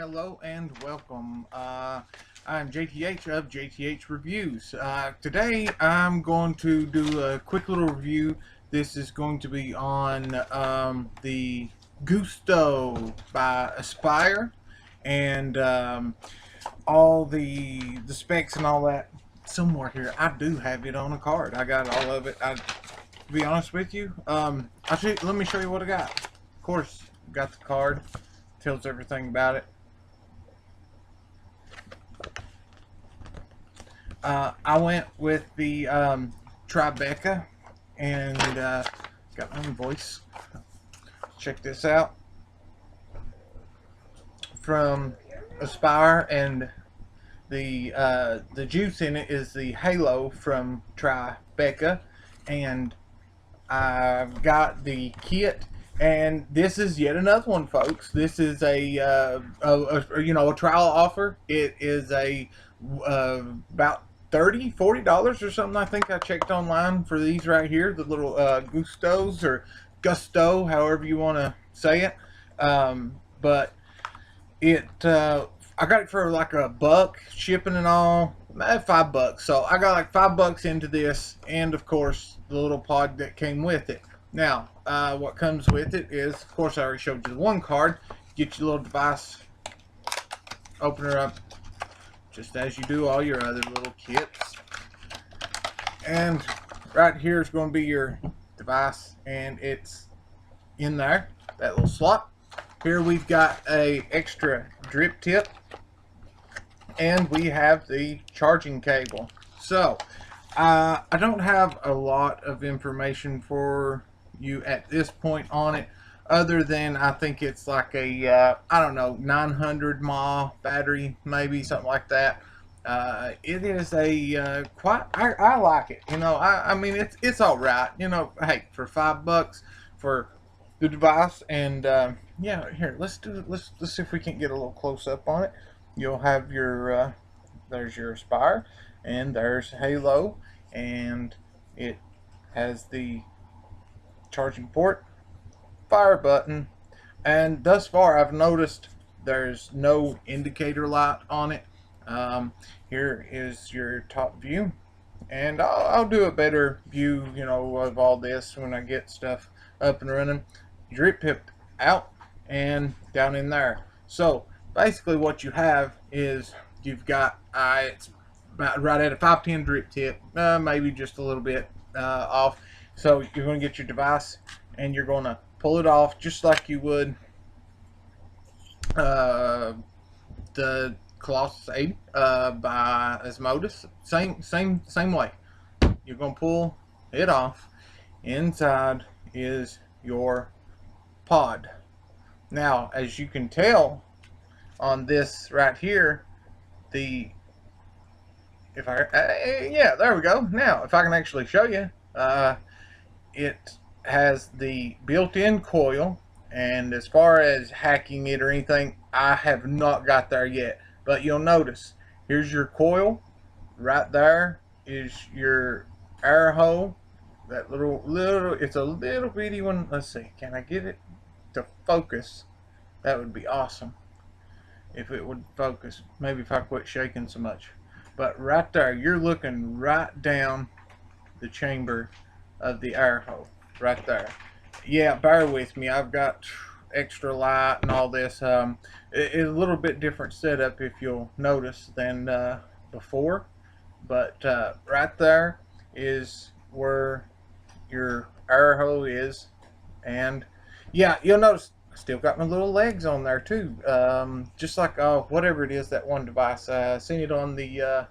Hello and welcome. I'm JTH of JTH Reviews. Today I'm going to do a quick little review. This is going to be on the Gusto by Aspire and all the specs and all that. Somewhere here, I do have it on a card. I got all of it. To be honest with you, let me show you what I got. Of course, got the card. Tells everything about it. I went with the Tribeca and got my own voice. Check this out from Aspire, and the juice in it is the Halo from Tribeca, and I've got the kit. And this is yet another one, folks. This is a trial offer. It is about $30-$40 or something. I think I checked online for these right here, the little Gustos or Gusto, however you want to say it. But it I got it for like $1 shipping and all. $5. So I got like $5 into this, and of course the little pod that came with it. Now, what comes with it is, of course, I already showed you the one card. Get your little device, open her up, just as you do all your other little kits. And right here is going to be your device, and it's in there, that little slot. Here we've got a extra drip tip, and we have the charging cable. So, I don't have a lot of information for you at this point on it, other than I think it's like a I don't know, 900 mAh battery, maybe something like that. It is a quite I like it. I mean it's all right. Hey, for $5 for the device. And yeah, here, let's see if we can get a little close up on it. You'll have your there's your Aspire, and there's Halo, and it has the charging port, fire button, and thus far I've noticed there's no indicator light on it. Here is your top view, and I'll do a better view of all this when I get stuff up and running. Drip tip out and down in there. So basically what you have is you've got it's about right at a 510 drip tip, maybe just a little bit off. So you're going to get your device, and you're going to pull it off just like you would the Colossus 8 by Osmosis. Same way. You're going to pull it off. Inside is your pod. Now, as you can tell on this right here, yeah, there we go. Now, if I can actually show you, it has the built-in coil, and as far as hacking it or anything, I have not got there yet. But you'll notice, here's your coil. Right there is your air hole. That it's a little bitty one. Let's see, can I get it to focus? That would be awesome if it would focus. Maybe if I quit shaking so much. But right there, you're looking right down the chamber of the air hole right there. Yeah, bear with me, I've got extra light and all this. It's a little bit different setup, if you'll notice, than before. But right there is where your air hole is. And yeah, you'll notice I still got my little legs on there too, just like whatever it is, that one device. I seen it on the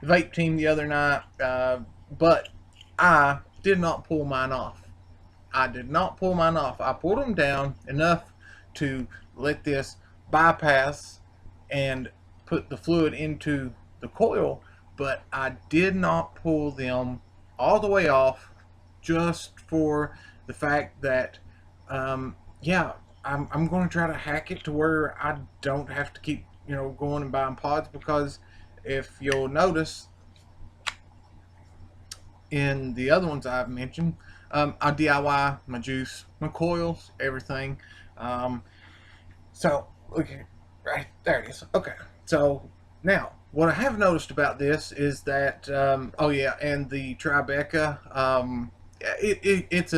vape team the other night, but I did not pull mine off. I did not pull mine off. I pulled them down enough to let this bypass and put the fluid into the coil, but I did not pull them all the way off, just for the fact that yeah, I'm going to try to hack it to where I don't have to keep going and buying pods, because if you'll notice in the other ones I've mentioned, I DIY my juice, my coils, everything. So Okay, right there it is. Okay, so now what I have noticed about this is that oh yeah, and the Tribeca, it's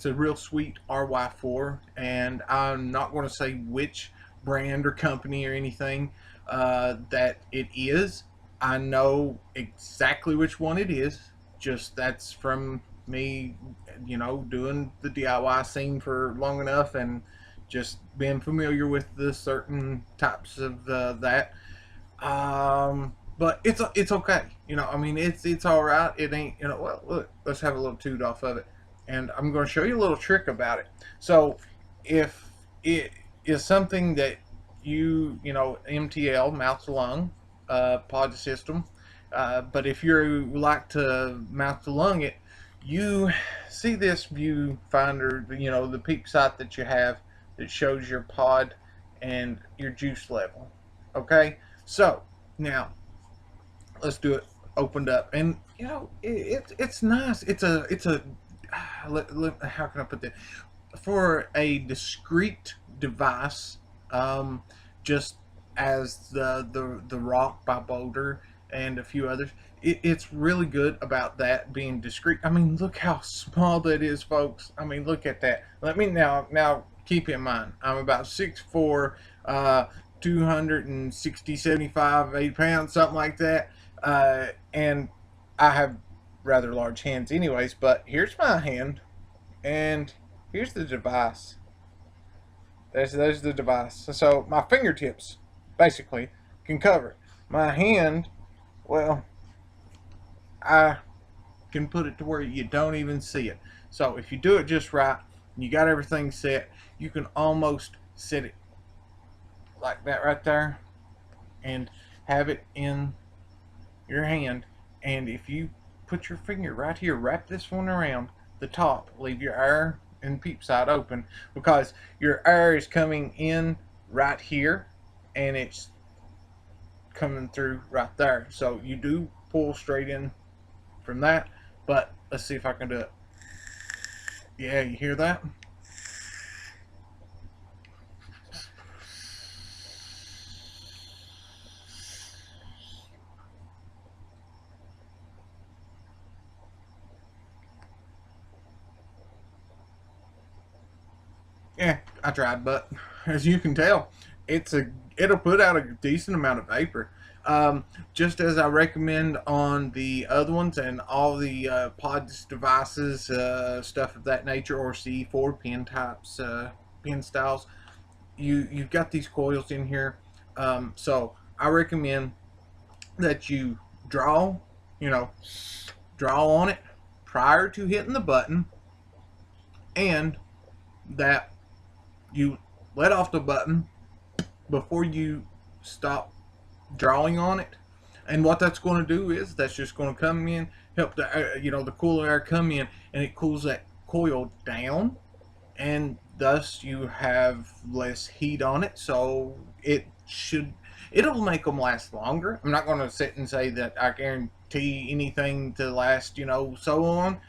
a real sweet RY4, and I'm not going to say which brand or company or anything that it is. I know exactly which one it is. Just that's from me, doing the DIY scene for long enough and just being familiar with the certain types of that. But it's okay. I mean, it's all right. It ain't. Well, look, let's have a little toot off of it, and I'm going to show you a little trick about it. So, if it is something that MTL, mouth to lung, pod system, but if you like to mouth to lung it, you see this viewfinder, the peak sight that you have that shows your pod and your juice level. Okay, so now let's do it opened up, and it's nice. It's a how can I put that, for a discreet device, just as the Rock by Boulder and a few others. It's really good about that being discreet. I mean, look how small that is, folks. I mean, look at that. Let me now keep in mind, I'm about 6'4", 260, 75, 80 pounds, something like that. And I have rather large hands anyways, but here's my hand, and here's the device. There's the device. So my fingertips basically can cover it. My hand, well, I can put it to where you don't even see it. So if you do it just right, and you got everything set, you can almost set it like that right there and have it in your hand. And if you put your finger right here, wrap this one around the top, leave your air and peep side open, because your air is coming in right here and it's coming through right there. So you do pull straight in from that, but let's see if I can do it. Yeah, you hear that? Yeah, I tried, but as you can tell, it'll put out a decent amount of vapor. Just as I recommend on the other ones and all the pods devices, stuff of that nature, or C4 pin types, pin styles. You've got these coils in here, so I recommend that you draw, you know, draw on it prior to hitting the button, and that you let off the button before you stop drawing on it. And what that's going to do is that's just going to come in, help the the cooler air come in, and it cools that coil down, and thus you have less heat on it. So it'll make them last longer. I'm not going to sit and say that I guarantee anything to last so on,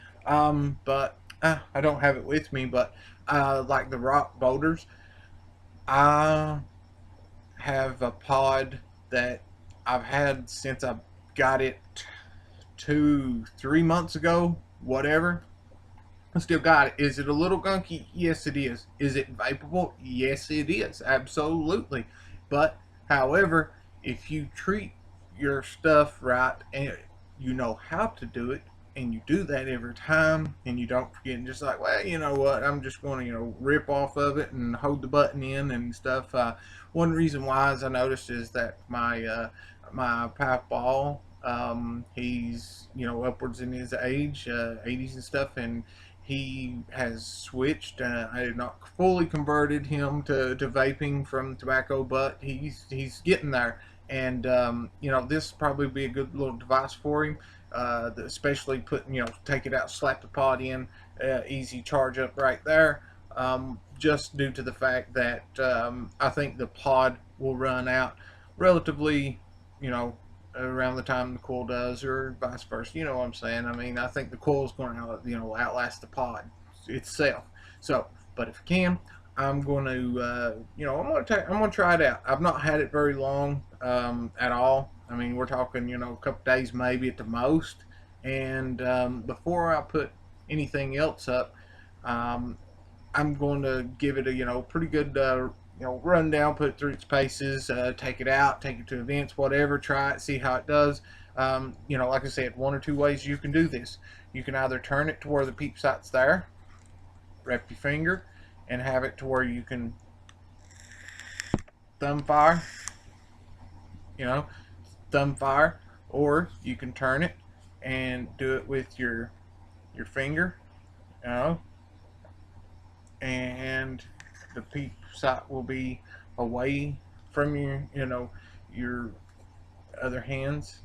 but I don't have it with me. But like the rock boulders, I have a pod that I've had since I got it 2-3 months ago, whatever. I still got it. Is it a little gunky? Yes, it is. Is it vapeable? Yes, it is. Absolutely. But, however, if you treat your stuff right and you know how to do it, and you do that every time, and you don't forget, and just like, well, you know what, I'm just going to, rip off of it and hold the button in and stuff. One reason why, as I noticed, is that my pap ball, he's, upwards in his age, 80s and stuff, and he has switched. I had not fully converted him to vaping from tobacco, but he's getting there. And this probably be a good little device for him, especially putting, take it out, slap the pod in, easy charge up right there. Just due to the fact that I think the pod will run out relatively, around the time the coil does, or vice versa. You know what I'm saying? I mean, I think the coil's going to outlast the pod itself. So, but if you can, I'm going to, I'm going to try it out. I've not had it very long at all. I mean, we're talking, a couple days maybe at the most. And before I put anything else up, um, I'm going to give it a, pretty good, rundown, put it through its paces, take it out, take it to events, whatever, try it, see how it does. Like I said, one or two ways you can do this. You can either turn it to where the peep sight's there, wrap your finger, and have it to where you can thumb fire, you know, thumb fire, or you can turn it and do it with your finger, you know, and the peep sight will be away from your other hands.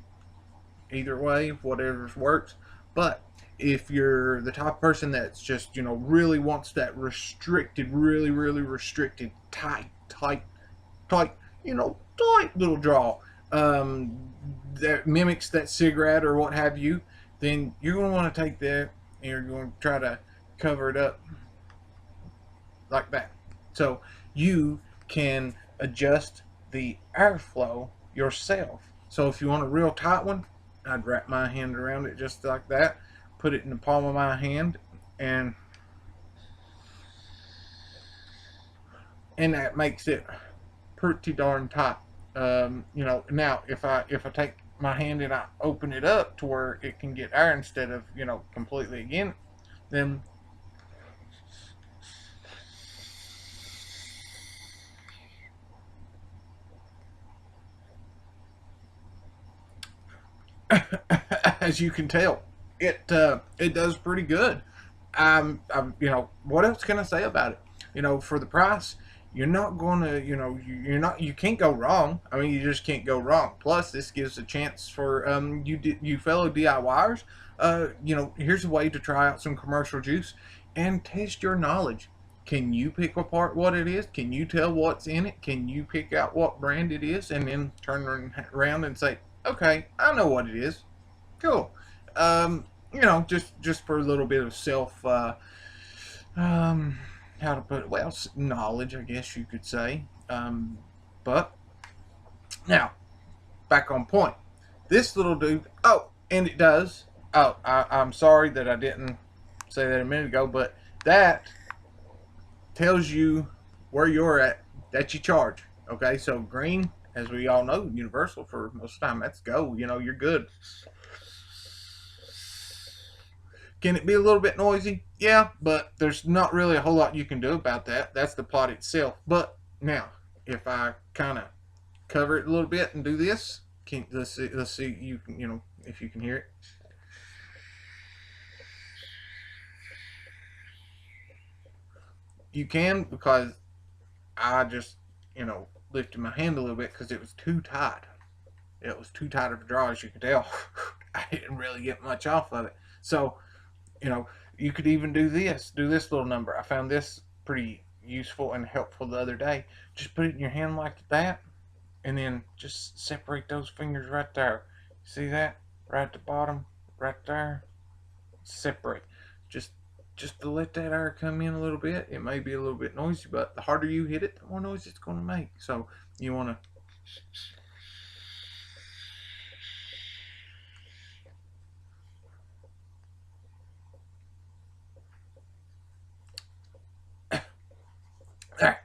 Either way, whatever works. But if you're the type of person that's just really wants that restricted, really restricted, tight, tight little draw, that mimics that cigarette or what have you, then you're going to want to take that and you're going to try to cover it up like that. So you can adjust the airflow yourself. So if you want a real tight one, I'd wrap my hand around it just like that, put it in the palm of my hand, and that makes it pretty darn tight. Now if I take my hand and I open it up to where it can get air instead of completely again, then as you can tell, it does pretty good. What else can I say about it? For the price, you're not gonna, you can't go wrong. I mean, you just can't go wrong. Plus, this gives a chance for you fellow DIYers. Here's a way to try out some commercial juice and test your knowledge. Can you pick apart what it is? Can you tell what's in it? Can you pick out what brand it is and then turn around and say, okay, I know what it is. Cool. Just for a little bit of self, how to put it? Well, knowledge, I guess you could say. But now, back on point. This little dude. Oh, and it does. Oh, I'm sorry that I didn't say that a minute ago, but that tells you where you're at that you charge. Okay, so green, as we all know, universal for most of the time. That's go. You're good. Can it be a little bit noisy? Yeah, but there's not really a whole lot you can do about that. That's the pot itself. But now, if I kind of cover it a little bit and do this, let's see you can, if you can hear it. You can, because I just, lifted my hand a little bit because it was too tight. It was too tight of a draw, as you can tell. I didn't really get much off of it. So, you could even do this little number. I found this pretty useful and helpful the other day. Just put it in your hand like that, and then just separate those fingers right there. See that? Right at the bottom, right there. Separate. Just to let that air come in a little bit. It may be a little bit noisy, but the harder you hit it, the more noise it's going to make. So you want to there.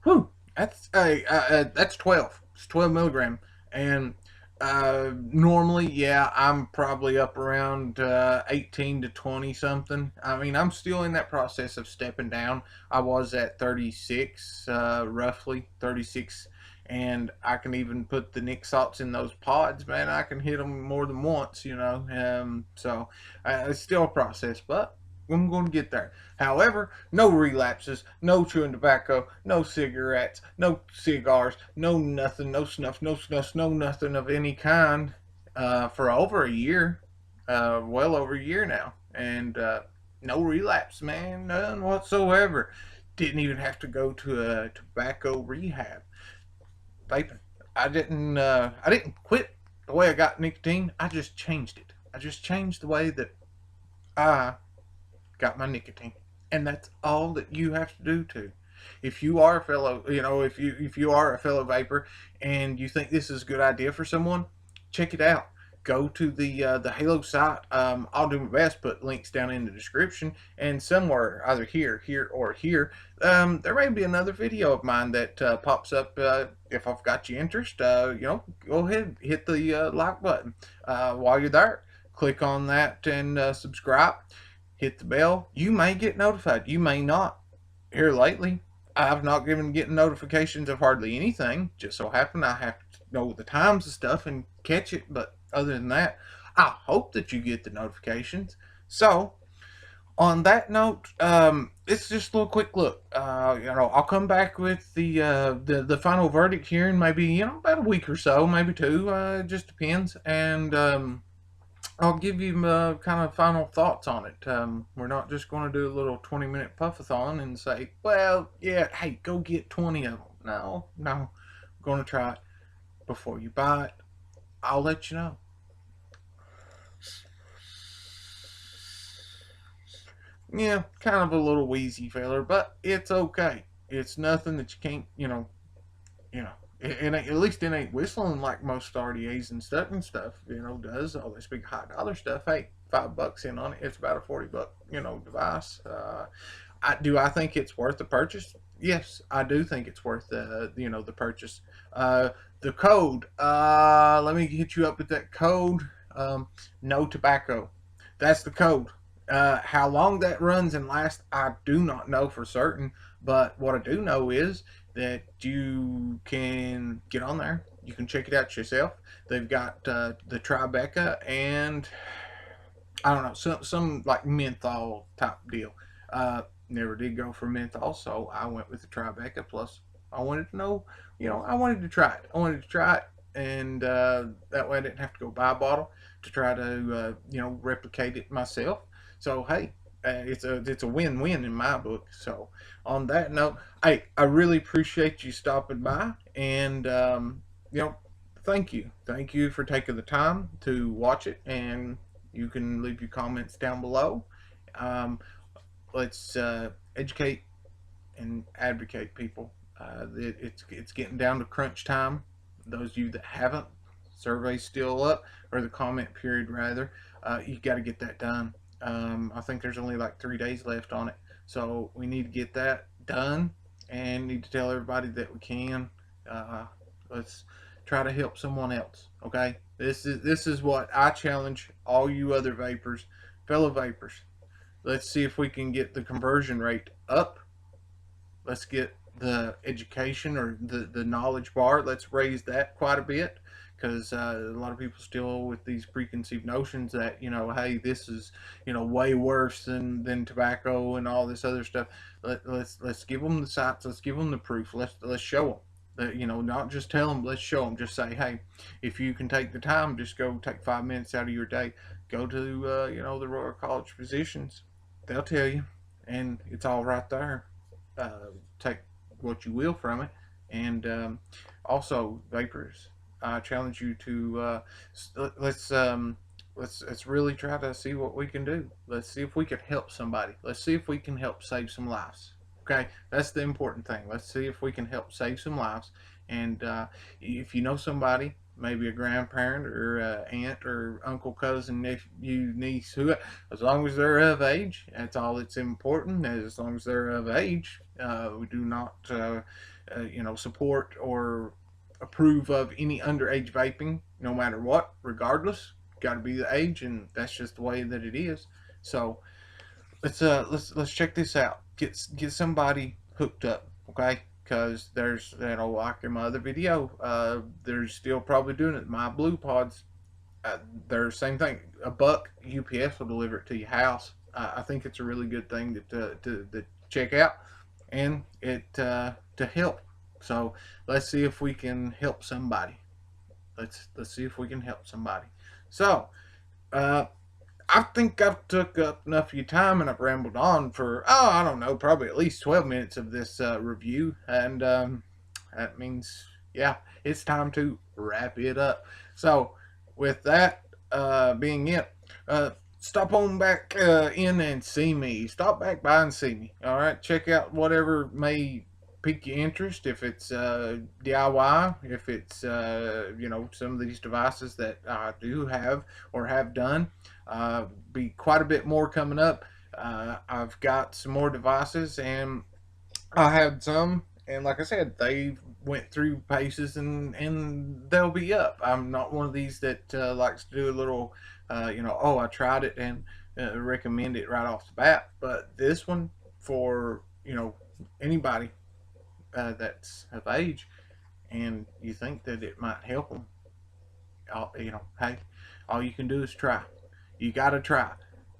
Whew. That's 12. It's 12 milligram, and normally, yeah, I'm probably up around 18 to 20 something. I mean, I'm still in that process of stepping down. I was at 36, roughly 36, and I can even put the Nick salts in those pods. Man, I can hit them more than once, So it's still a process, but I'm going to get there. However, no relapses, no chewing tobacco, no cigarettes, no cigars, no nothing, no snuff, no nothing of any kind for over a year, well over a year now. And no relapse, man, none whatsoever. Didn't even have to go to a tobacco rehab. Vaping. I didn't quit the way I got nicotine. I just changed it. I just changed the way that I got my nicotine. And that's all that you have to do too. If you are a fellow, if you are a fellow vapor and you think this is a good idea for someone, check it out. Go to the Halo site. I'll do my best put links down in the description, and somewhere either here, or here, there may be another video of mine that pops up. If I've got your interest, go ahead, hit the like button. While you're there, click on that and subscribe. Hit the bell. You may get notified. You may not. Here lately, I've not been getting notifications of hardly anything. Just so happen I have to know the times and stuff and catch it. But other than that, I hope that you get the notifications. So, on that note, it's just a little quick look. I'll come back with the final verdict here in maybe about a week or so, maybe two. It just depends, and I'll give you kind of final thoughts on it. We're not just going to do a little 20-minute puffathon and say, well, yeah, hey, go get 20 of them. No, I'm going to try it. Before you buy it, I'll let you know. Yeah, kind of a little wheezy feller, but it's okay. It's nothing that you can't, it ain't, at least it ain't whistling like most RDAs and stuff, does all this big high dollar stuff. Hey, $5 in on it, it's about a $40, device. I think it's worth the purchase? Yes, I do think it's worth the purchase. The code, let me hit you up with that code. No tobacco. That's the code. How long that runs and lasts, I do not know for certain. But what I do know is that you can get on there. You can check it out yourself. They've got the Tribeca and I don't know, some like menthol type deal. Never did go for menthol, so I went with the Tribeca. Plus, I wanted to know, I wanted to try it. And that way I didn't have to go buy a bottle to try to, replicate it myself. So hey, it's a win-win in my book. So on that note, hey, I really appreciate you stopping by, and thank you for taking the time to watch it, and you can leave your comments down below. Let's educate and advocate, people. It's getting down to crunch time. Those of you that haven't, survey's still up, or the comment period rather. You got to get that done. I think there's only like 3 days left on it, so we need to get that done and need to tell everybody that we can. Let's try to help someone else. Okay, this is what I challenge all you other vapors, fellow vapors. Let's see if we can get the conversion rate up. Let's get the education or the knowledge bar. Let's raise that quite a bit, because a lot of people still with these preconceived notions that hey, this is way worse than tobacco and all this other stuff. Let's give them the sites. Let's give them the proof. Let's show them that, not just tell them. Let's show them. Just say, hey, if you can take the time, just go take 5 minutes out of your day. Go to the Royal College of Physicians. They'll tell you, and it's all right there. Take what you will from it, and also vapors, I challenge you to let's really try to see what we can do. Let's see if we can help somebody. Let's see if we can help save some lives. Okay, that's the important thing. Let's see if we can help save some lives. And if you know somebody, maybe a grandparent or aunt or uncle, cousin, nephew, niece, who, as long as they're of age, that's all that's important. As long as they're of age, we do not support or approve of any underage vaping, no matter what, regardless. Got to be the age, and that's just the way that it is. So let's check this out. Get somebody hooked up, okay? Because there's, like in my other video, they're still probably doing it. My blue pods, they're the same thing. $1 UPS will deliver it to your house. I think it's a really good thing to check out, and it to help. So let's see if we can help somebody. Let's see if we can help somebody. So I think I've took up enough of your time, and I've rambled on for, I don't know, probably at least 12 minutes of this review. And that means, yeah, it's time to wrap it up. So with that being it, stop on back in and see me. Stop back by and see me. All right, check out whatever may pique your interest, if it's DIY, if it's some of these devices that I do have or have done, be quite a bit more coming up. I've got some more devices, and I had some, and like I said, they went through paces, and they'll be up. I'm not one of these that likes to do a little, oh, I tried it and recommend it right off the bat. But this one, for anybody that's of age, and you think that it might help them, hey, all you can do is try. You got to try.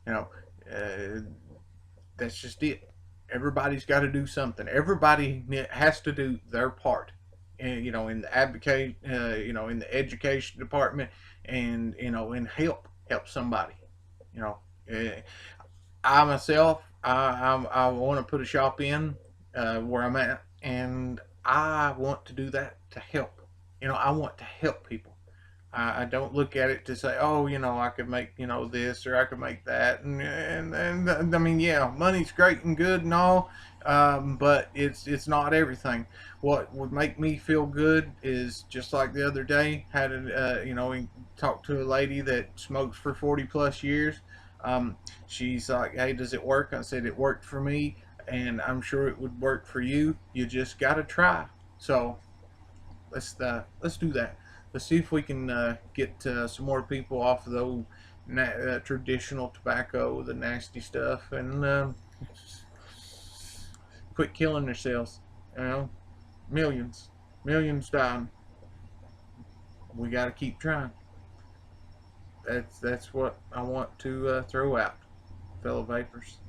You know, uh, that's just it. Everybody's got to do something. Everybody has to do their part. And, in the advocate, in the education department, and in help somebody. You know, uh, I myself, I want to put a shop in where I'm at, and I want to do that to help. I want to help people. I don't look at it to say, oh, I could make, this, or I could make that. And I mean, yeah, money's great and good and all, but it's not everything. What would make me feel good is, just like the other day, had we talked to a lady that smokes for 40 plus years. She's like, hey, does it work? I said, it worked for me, and I'm sure it would work for you. You just got to try. So let's do that. Let's see if we can get some more people off of those traditional tobacco, the nasty stuff, and quit killing themselves. Millions, millions dying. We got to keep trying. That's what I want to throw out, fellow vapors.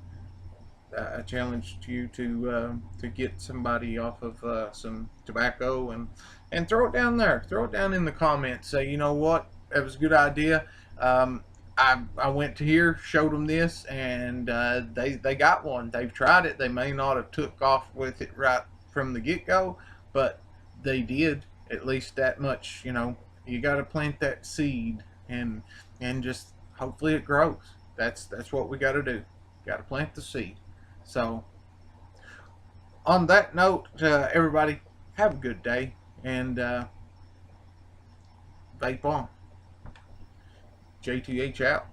I challenged you to get somebody off of some tobacco, and throw it down there. Throw it down in the comments. Say, you know what, that was a good idea. I went to here, showed them this, and they got one. They've tried it. They may not have took off with it right from the get-go, but they did. At least that much. You got to plant that seed, and just hopefully it grows. That's what we got to do. Got to plant the seed. So, on that note, everybody, have a good day, and vape on. JTH out.